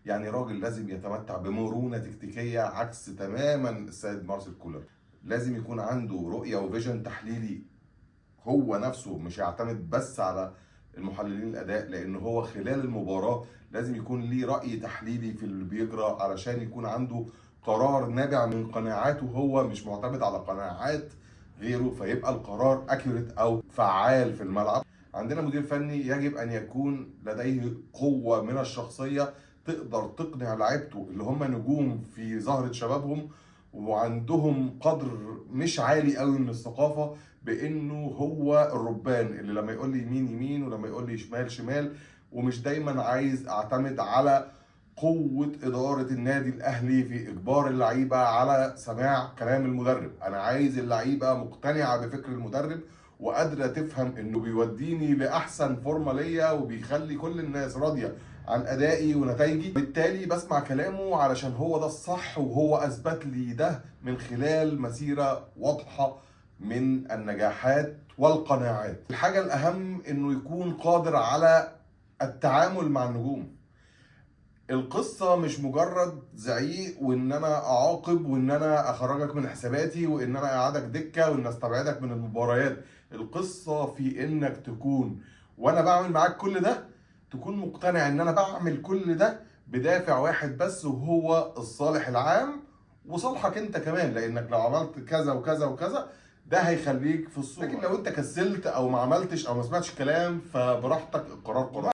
يعني راجل لازم يتمتع بمرونه تكتيكيه عكس تماما السيد مارسيل كولر. لازم يكون عنده رؤيه وفيجن تحليلي هو نفسه، مش هيعتمد بس على المحللين الاداء، لان هو خلال المباراه لازم يكون ليه راي تحليلي في اللي بيجرى علشان يكون عنده قرار نابع من قناعاته هو، مش معتمد على قناعات غيره، فيبقى القرار اكيوريت او فعال في الملعب. عندنا مدير فني يجب ان يكون لديه قوه من الشخصيه تقدر تقنع لعيبته اللي هم نجوم في زهره شبابهم وعندهم قدر مش عالي قوي من الثقافه، بانه هو الربان اللي لما يقول لي يمين يمين ولما يقول لي شمال شمال. ومش دايما عايز اعتمد على قوة إدارة النادي الأهلي في إجبار اللعيبة على سماع كلام المدرب. أنا عايز اللعيبة مقتنعة بفكر المدرب وقادرة تفهم إنه بيوديني لأحسن فورمة ليا وبيخلي كل الناس راضية عن أدائي ونتائجي، بالتالي بسمع كلامه علشان هو ده الصح، وهو أثبت لي ده من خلال مسيرة واضحة من النجاحات والقناعات. الحاجة الأهم إنه يكون قادر على التعامل مع النجوم. القصة مش مجرد زعيق وان انا اعاقب وان انا اخرجك من حساباتي وان انا اقعدك دكة وان استبعدك من المباريات. القصة في انك تكون وانا بعمل معاك كل ده تكون مقتنع ان انا بعمل كل ده بدافع واحد بس، وهو الصالح العام وصالحك انت كمان، لانك لو عملت كذا وكذا وكذا ده هيخليك في الصورة. لكن لو انت كسلت او ما عملتش او ما سمعتش كلام فبراحتك، القرار قرار.